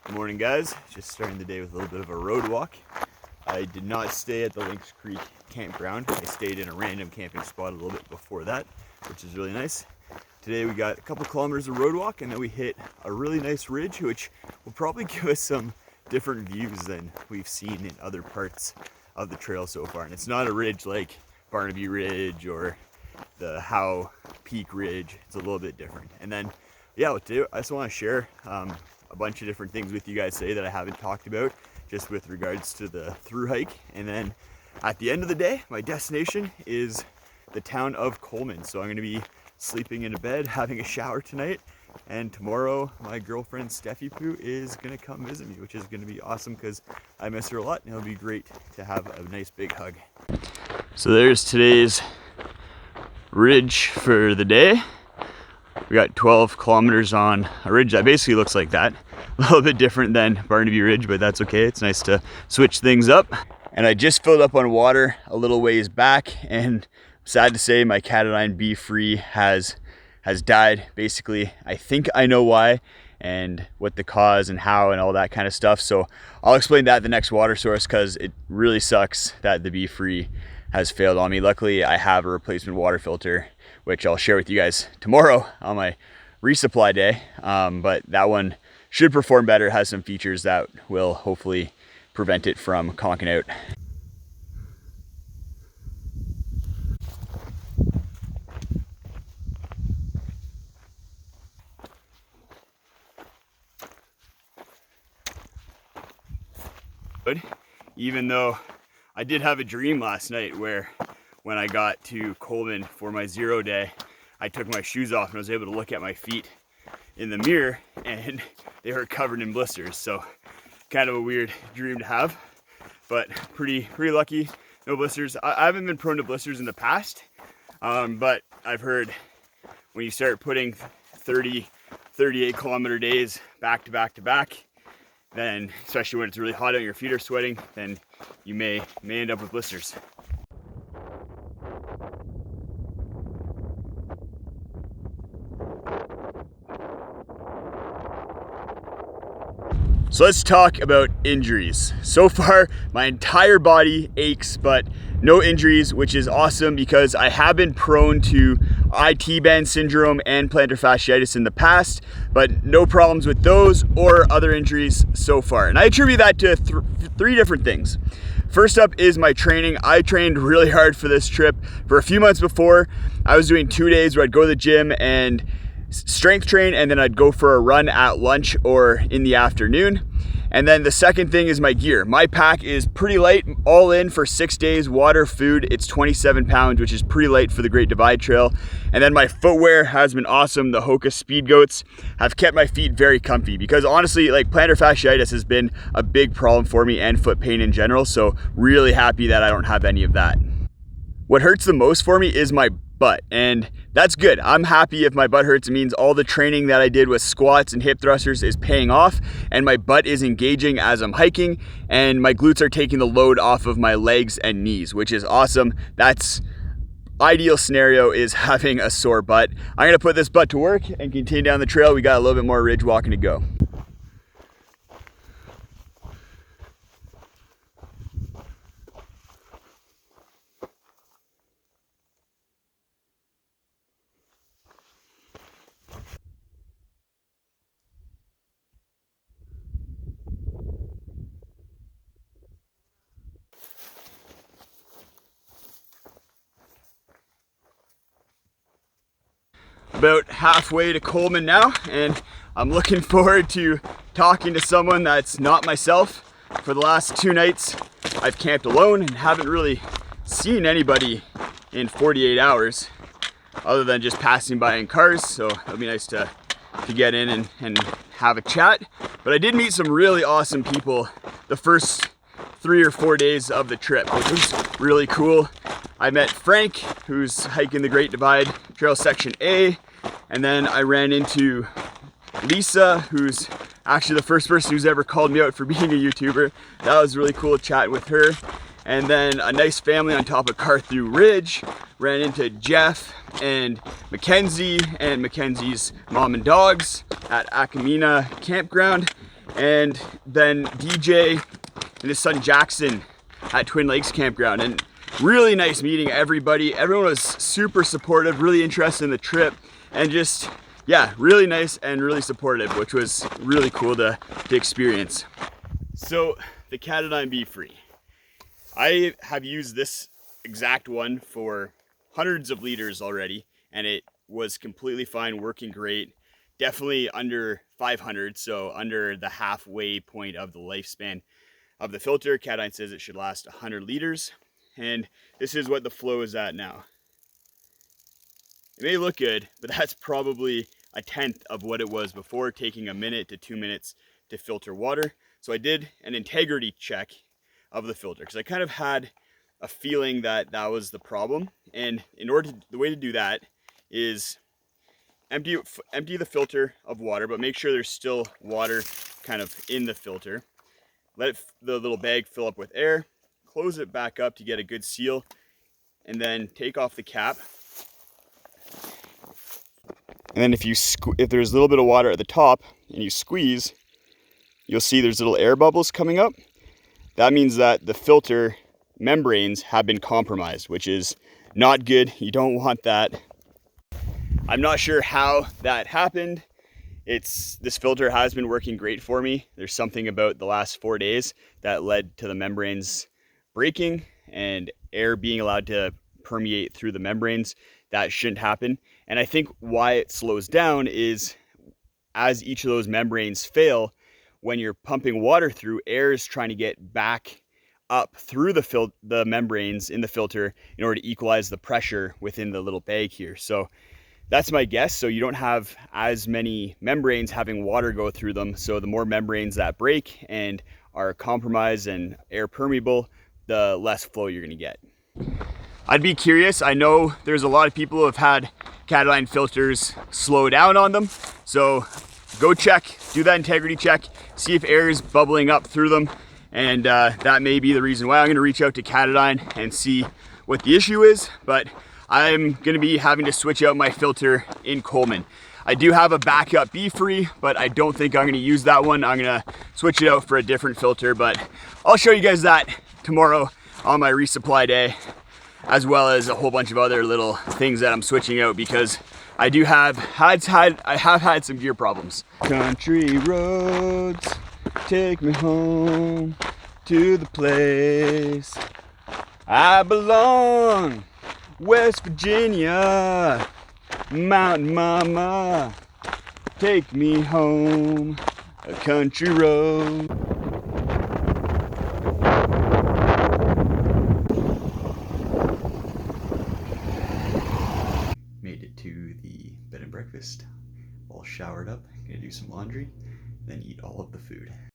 Good morning, guys. Just starting the day with a little bit of a road walk. I did not stay at the Lynx Creek campground. I stayed in a random camping spot a little bit before that, which is really nice. Today we got a couple kilometers of road walk, and then we hit a really nice ridge, which will probably give us some different views than we've seen in other parts of the trail so far. And it's not a ridge like Barnaby Ridge or the Howe Peak Ridge. It's a little bit different. And then, yeah, today I just want to share a bunch of different things with you guys today that I haven't talked about, just with regards to the through hike. And then at the end of the day, my destination is the town of Coleman. So I'm going to be sleeping in a bed, having a shower tonight, and tomorrow my girlfriend Steffi Poo is going to come visit me, which is going to be awesome because I miss her a lot, and it'll be great to have a nice big hug. So there's today's ridge for the day. We got 12 kilometers on a ridge that basically looks like that. A little bit different than Barnaby Ridge, but that's okay. It's nice to switch things up. And I just filled up on water a little ways back, and sad to say my Cation B-Free has died. Basically, I think I know why and what the cause and how and all that kind of stuff. So I'll explain that at the next water source, because it really sucks that the B-Free has failed on me. Luckily, I have a replacement water filter, which I'll share with you guys tomorrow on my resupply day. But that one should perform better, has some features that will hopefully prevent it from conking out. Even though I did have a dream last night where when I got to Coleman for my 0 day, I took my shoes off and I was able to look at my feet in the mirror and they were covered in blisters. So kind of a weird dream to have, but pretty lucky, no blisters. I haven't been prone to blisters in the past, but I've heard when you start putting 38 kilometer days back to back, then especially when it's really hot out and your feet are sweating, then you may end up with blisters. So let's talk about injuries. So far, my entire body aches, but no injuries, which is awesome because I have been prone to IT band syndrome and plantar fasciitis in the past, but no problems with those or other injuries so far. And I attribute that to three different things. First up is my training. I trained really hard for this trip. For a few months before, I was doing 2 days where I'd go to the gym and strength train, and then I'd go for a run at lunch or in the afternoon. And then the second thing is my gear. My pack is pretty light, all in for 6 days, water, food. It's 27 pounds, which is pretty light for the Great Divide Trail. And then my footwear has been awesome. The Hoka Speed Goats have kept my feet very comfy because honestly, like plantar fasciitis has been a big problem for me and foot pain in general. So really happy that I don't have any of that. What hurts the most for me is my butt, and that's good. I'm happy if my butt hurts. It means all the training that I did with squats and hip thrusters is paying off, and my butt is engaging as I'm hiking, and my glutes are taking the load off of my legs and knees, which is awesome. That's ideal scenario, is having a sore butt. I'm gonna put this butt to work and continue down the trail. We got a little bit more ridge walking to go. About halfway to Coleman now, and I'm looking forward to talking to someone that's not myself. For the last 2 nights, I've camped alone and haven't really seen anybody in 48 hours other than just passing by in cars, so it'll be nice to get in and have a chat. But I did meet some really awesome people the first 3 or 4 days of the trip, which was really cool. I met Frank, who's hiking the Great Divide Trail Section A, and then I ran into Lisa, who's actually the first person who's ever called me out for being a YouTuber. That was really cool chatting with her. And then a nice family on top of Carthew Ridge. Ran into Jeff and Mackenzie and Mackenzie's mom and dogs at Akamina Campground. and then DJ and his son Jackson at Twin Lakes Campground. And really nice meeting everybody. Everyone was super supportive, really interested in the trip, and just, yeah, really nice and really supportive, which was really cool to experience. So the Katadyn Be Free. I have used this exact one for hundreds of liters already, and it was completely fine, working great. Definitely under 500, so under the halfway point of the lifespan of the filter. Katadyn says it should last 100 liters, and this is what the flow is at now. It may look good, but that's probably a tenth of what it was before, taking 1 minute to 2 minutes to filter water. So I did an integrity check of the filter because I kind of had a feeling that that was the problem. And in order to, the way to do that is empty the filter of water, but make sure there's still water kind of in the filter. Let the little bag fill up with air, close it back up to get a good seal, and then take off the cap. And then if there's a little bit of water at the top and you squeeze, you'll see there's little air bubbles coming up. That means that the filter membranes have been compromised, which is not good. You don't want that. I'm not sure how that happened. This filter has been working great for me. There's something about the last 4 days that led to the membranes breaking and air being allowed to permeate through the membranes. That shouldn't happen. And I think why it slows down is as each of those membranes fail, when you're pumping water through, air is trying to get back up through the membranes in the filter in order to equalize the pressure within the little bag here. So that's my guess. So you don't have as many membranes having water go through them. So the more membranes that break and are compromised and air permeable, the less flow you're gonna get. I'd be curious. I know there's a lot of people who have had Katadyn filters slow down on them. So go check, do that integrity check, see if air is bubbling up through them. And that may be the reason why. I'm gonna reach out to Katadyn and see what the issue is, but I'm gonna be having to switch out my filter in Coleman. I do have a backup Be Free, but I don't think I'm gonna use that one. I'm gonna switch it out for a different filter, but I'll show you guys that tomorrow on my resupply day, as well as a whole bunch of other little things that I'm switching out because I have had some gear problems. Country roads, take me home to the place I belong. West Virginia, Mountain Mama, take me home, a country road. Made it to the bed and breakfast, all showered up, gonna do some laundry, then eat all of the food.